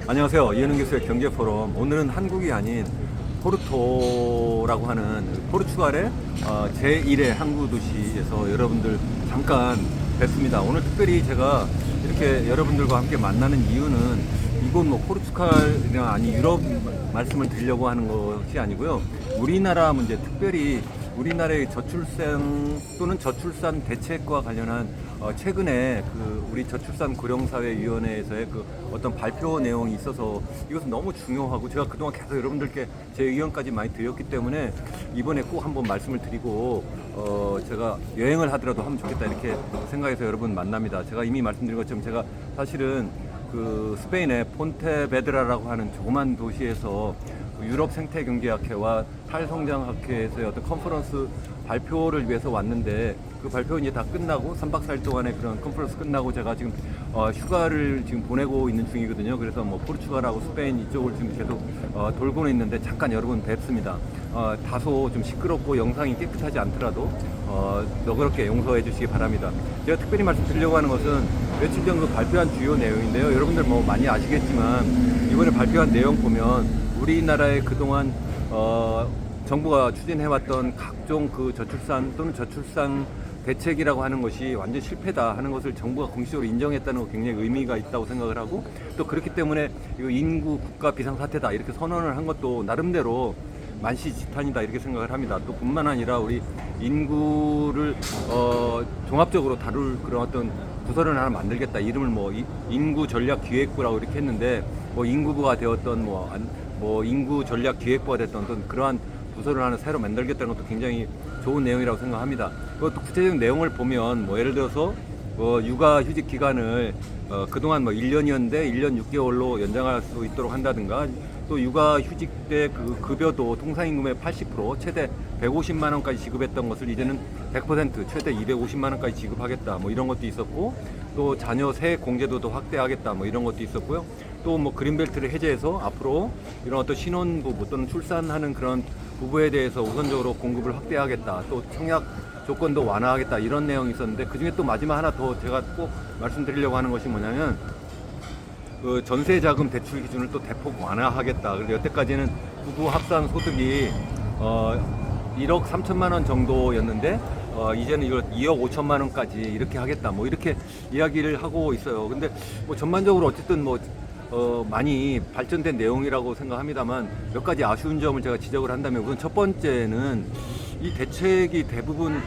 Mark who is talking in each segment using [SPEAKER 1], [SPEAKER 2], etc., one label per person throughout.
[SPEAKER 1] 안녕하세요. 이현웅 교수의 경제포럼. 오늘은 한국이 아닌 포르토라고 하는 포르투갈의 제1의 항구 도시에서 여러분들 잠깐 뵙습니다. 오늘 특별히 제가 이렇게 여러분들과 함께 만나는 이유는 이곳 포르투갈이나 아니 유럽 말씀을 드리려고 하는 것이 아니고요. 우리나라 문제, 특별히 우리나라의 저출생 또는 저출산 대책과 관련한 최근에 우리 저출산 고령사회위원회에서의 어떤 발표 내용이 있어서 이것은 너무 중요하고 제가 그동안 계속 여러분들께 제 의견까지 많이 드렸기 때문에 이번에 꼭 한번 말씀을 드리고 제가 여행을 하더라도 하면 좋겠다 이렇게 생각해서 여러분 만납니다. 제가 이미 말씀드린 것처럼 제가 사실은 스페인의 폰테베드라라고 하는 조그만 도시에서 유럽 생태경제학회와 탈성장학회에서의 어떤 컨퍼런스 발표를 위해서 왔는데 그 발표 이제 다 끝나고 3박 4일 동안의 그런 컨퍼런스 끝나고 제가 지금 휴가를 지금 보내고 있는 중이거든요. 그래서 포르투갈하고 스페인 이쪽을 지금 계속 돌고는 있는데 잠깐 여러분 뵙습니다. 다소 좀 시끄럽고 영상이 깨끗하지 않더라도 너그럽게 용서해 주시기 바랍니다. 제가 특별히 말씀드리려고 하는 것은 며칠 전그 발표한 주요 내용인데요. 여러분들 많이 아시겠지만 이번에 발표한 내용 보면 우리나라의 그동안 정부가 추진해왔던 각종 저출산 또는 저출산 대책이라고 하는 것이 완전 실패다 하는 것을 정부가 공식적으로 인정했다는 거 굉장히 의미가 있다고 생각을 하고 또 그렇기 때문에 이거 인구 국가 비상사태다 이렇게 선언을 한 것도 나름대로 만시지탄이다 이렇게 생각을 합니다. 또 뿐만 아니라 우리 인구를 종합적으로 다룰 그런 어떤 부서를 하나 만들겠다. 이름을 인구 전략 기획부라고 이렇게 했는데 인구부가 되었던 인구 전략 기획부가 됐던 어떤 그러한 부서를 하나 새로 만들겠다는 것도 굉장히 좋은 내용이라고 생각합니다. 그것도 구체적인 내용을 보면 예를 들어서 육아휴직 기간을 그동안 1년이었는데 1년 6개월로 연장할 수 있도록 한다든가 또 육아휴직 때 급여도 통상임금의 80% 최대 150만 원까지 지급했던 것을 이제는 100% 최대 250만 원까지 지급하겠다 이런 것도 있었고 또 자녀 세 공제도도 확대하겠다 이런 것도 있었고요. 또 그린벨트를 해제해서 앞으로 이런 어떤 신혼부부 또는 출산하는 그런 부부에 대해서 우선적으로 공급을 확대하겠다. 또 청약 조건도 완화하겠다 이런 내용이 있었는데 그중에 또 마지막 하나 더 제가 꼭 말씀드리려고 하는 것이 뭐냐면 전세자금 대출 기준을 또 대폭 완화하겠다. 그래서 여태까지는 부부 합산 소득이 1억 3천만 원 정도였는데 이제는 이걸 2억 5천만 원까지 이렇게 하겠다. 이렇게 이야기를 하고 있어요. 근데 전반적으로 어쨌든 많이 발전된 내용이라고 생각합니다만 몇 가지 아쉬운 점을 제가 지적을 한다면 우선 첫 번째는 이 대책이 대부분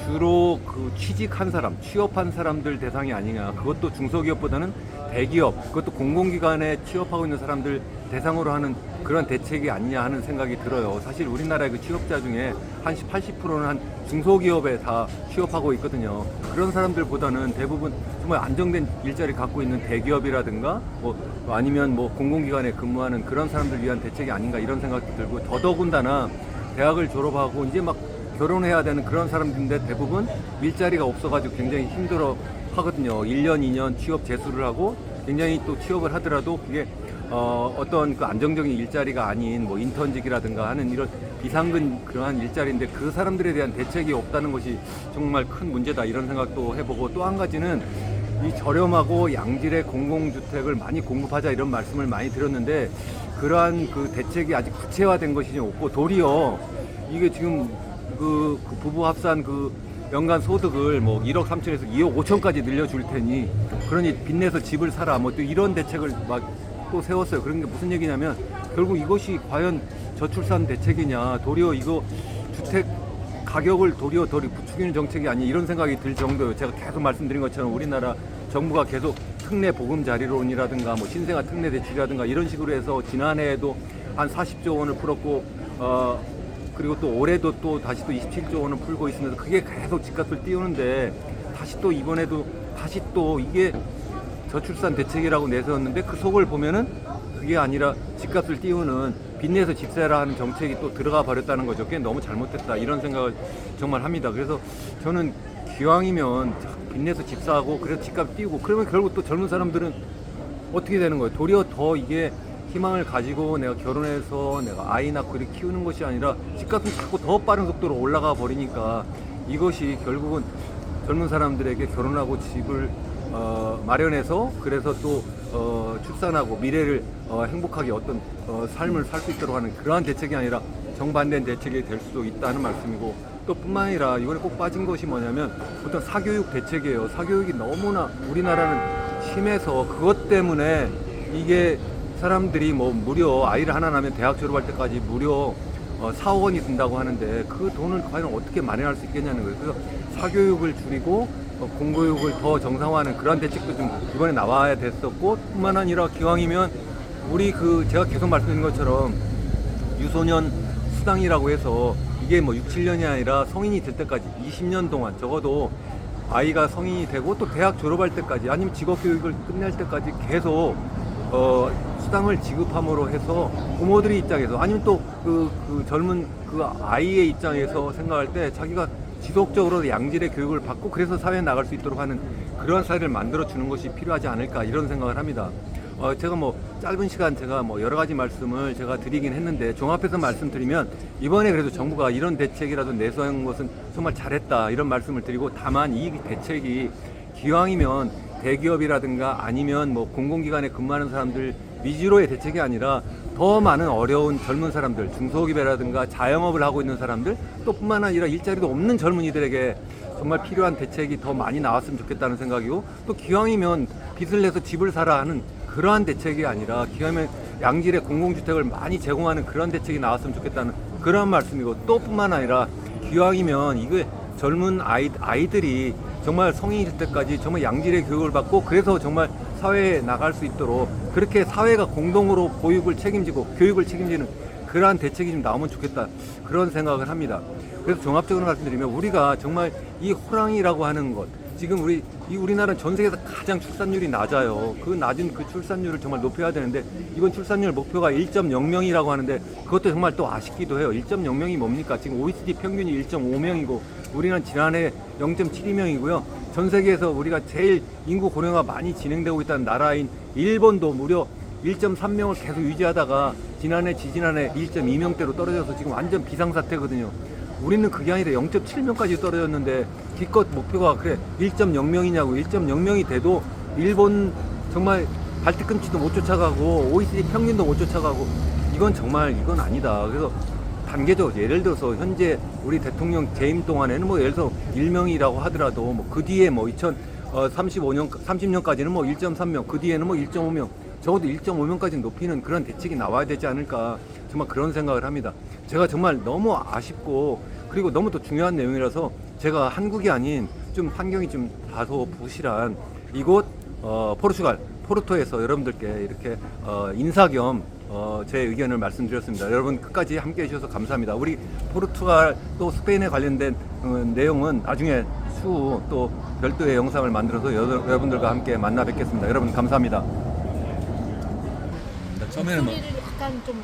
[SPEAKER 1] 주로 취직한 사람, 취업한 사람들 대상이 아니냐. 그것도 중소기업보다는 대기업, 그것도 공공기관에 취업하고 있는 사람들 대상으로 하는 그런 대책이 아니냐 하는 생각이 들어요. 사실 우리나라의 취업자 중에 한 80%는 한 중소기업에 다 취업하고 있거든요. 그런 사람들보다는 대부분 정말 안정된 일자리 갖고 있는 대기업이라든가 아니면 공공기관에 근무하는 그런 사람들 위한 대책이 아닌가 이런 생각도 들고 더더군다나 대학을 졸업하고 이제 결혼해야 되는 그런 사람들인데 대부분 일자리가 없어가지고 굉장히 힘들어 하거든요. 1년, 2년 취업 재수를 하고 굉장히 또 취업을 하더라도 그게 어떤 안정적인 일자리가 아닌 인턴직이라든가 하는 이런 비상근 그러한 일자리인데 그 사람들에 대한 대책이 없다는 것이 정말 큰 문제다 이런 생각도 해보고 또 한 가지는 이 저렴하고 양질의 공공주택을 많이 공급하자 이런 말씀을 많이 드렸는데 그러한 대책이 아직 구체화된 것이 없고 도리어 이게 지금 부부 합산 연간 소득을 1억 3천에서 2억 5천까지 늘려줄 테니 그러니 빚내서 집을 사라 또 이런 대책을 또 세웠어요. 그런 게 무슨 얘기냐면 결국 이것이 과연 저출산 대책이냐 도리어 이거 주택 가격을 도리어 더 부추기는 정책이 아니 이런 생각이 들 정도예요. 제가 계속 말씀드린 것처럼 우리나라 정부가 계속 특례 보금자리론이라든가 신생아 특례 대출이라든가 이런 식으로 해서 지난해에도 한 40조 원을 풀었고 그리고 또 올해도 또 다시 또 27조 원을 풀고 있으면서 그게 계속 집값을 띄우는데 다시 또 이번에도 다시 또 이게 저출산 대책이라고 내세웠는데 그 속을 보면은 그게 아니라 집값을 띄우는 빚내서 집 사라 하는 정책이 또 들어가 버렸다는 거죠. 그게 너무 잘못됐다 이런 생각을 정말 합니다. 그래서 저는 기왕이면 빚내서 집 사고 그래서 집값 띄우고 그러면 결국 또 젊은 사람들은 어떻게 되는 거예요? 도리어 더 이게 희망을 가지고 내가 결혼해서 내가 아이 낳고 이렇게 키우는 것이 아니라 집값은 자꾸 더 빠른 속도로 올라가 버리니까 이것이 결국은 젊은 사람들에게 결혼하고 집을 마련해서 그래서 또 출산하고 미래를 행복하게 어떤 삶을 살 수 있도록 하는 그러한 대책이 아니라 정반대된 대책이 될 수도 있다는 말씀이고, 또 뿐만 아니라 이번에 꼭 빠진 것이 뭐냐면 어떤 사교육 대책이에요. 사교육이 너무나 우리나라는 심해서 그것 때문에 이게 사람들이 뭐 무려 아이를 하나 낳으면 대학 졸업할 때까지 무려 4억 원이 든다고 하는데 그 돈을 과연 어떻게 마련할 수 있겠냐는 거예요. 그래서 사교육을 줄이고 공교육을 더 정상화하는 그런 대책도 좀 이번에 나와야 됐었고, 뿐만 아니라 기왕이면 우리 제가 계속 말씀드린 것처럼 유소년 수당이라고 해서 이게 뭐 6, 7년이 아니라 성인이 될 때까지 20년 동안 적어도 아이가 성인이 되고 또 대학 졸업할 때까지 아니면 직업교육을 끝낼 때까지 계속 수당을 지급함으로 해서 부모들의 입장에서 아니면 또 그 젊은 그 아이의 입장에서 생각할 때 자기가 지속적으로 양질의 교육을 받고 그래서 사회에 나갈 수 있도록 하는 그러한 사회를 만들어 주는 것이 필요하지 않을까 이런 생각을 합니다. 제가 뭐 짧은 시간 제가 뭐 여러 가지 말씀을 제가 드리긴 했는데 종합해서 말씀드리면 이번에 그래도 정부가 이런 대책이라도 내세운 것은 정말 잘했다 이런 말씀을 드리고, 다만 이 대책이 기왕이면 대기업이라든가 아니면 뭐 공공기관에 근무하는 사람들 위주로의 대책이 아니라 더 많은 어려운 젊은 사람들, 중소기업이라든가 자영업을 하고 있는 사람들, 또 뿐만 아니라 일자리도 없는 젊은이들에게 정말 필요한 대책이 더 많이 나왔으면 좋겠다는 생각이고, 또 기왕이면 빚을 내서 집을 사라 하는 그러한 대책이 아니라 기왕이면 양질의 공공주택을 많이 제공하는 그런 대책이 나왔으면 좋겠다는 그런 말씀이고, 또 뿐만 아니라 기왕이면 이게 젊은 아이들이 정말 성인이 될 때까지 정말 양질의 교육을 받고 그래서 정말 사회에 나갈 수 있도록 그렇게 사회가 공동으로 보육을 책임지고 교육을 책임지는 그러한 대책이 좀 나오면 좋겠다 그런 생각을 합니다. 그래서 종합적으로 말씀드리면 우리가 정말 이 호랑이라고 하는 것, 지금 우리나라는 전 세계에서 가장 출산율이 낮아요. 그 낮은 그 출산율을 정말 높여야 되는데 이번 출산율 목표가 1.0명이라고 하는데 그것도 정말 또 아쉽기도 해요. 1.0명이 뭡니까? 지금 OECD 평균이 1.5명이고 우리는 지난해 0.72명이고요. 전 세계에서 우리가 제일 인구 고령화가 많이 진행되고 있다는 나라인 일본도 무려 1.3명을 계속 유지하다가 지난해 지지난해 1.2명대로 떨어져서 지금 완전 비상사태거든요. 우리는 그게 아니라 0.7명까지 떨어졌는데 기껏 목표가 그래 1.0명이냐고. 1.0명이 돼도 일본 정말 발뒤꿈치도 못 쫓아가고 OECD 평균도 못 쫓아가고 이건 아니다. 그래서 단계적으로 예를 들어서 현재 우리 대통령 재임 동안에는 뭐 예를 들어서 1명이라고 하더라도 뭐 그 뒤에 뭐 30년까지는 뭐 1.3명, 그 뒤에는 뭐 1.5명, 적어도 1.5명까지 높이는 그런 대책이 나와야 되지 않을까 정말 그런 생각을 합니다. 제가 정말 너무 아쉽고 그리고 너무 또 중요한 내용이라서 제가 한국이 아닌 좀 환경이 좀 다소 부실한 이곳 포르투갈 포르토에서 여러분들께 이렇게 인사 겸 제 의견을 말씀드렸습니다. 여러분 끝까지 함께 해주셔서 감사합니다. 우리 포르투갈 또 스페인에 관련된 내용은 나중에 추후 또 별도의 영상을 만들어서 여러분들과 함께 만나 뵙겠습니다. 여러분 감사합니다. 처음에는
[SPEAKER 2] 소리를 약간 좀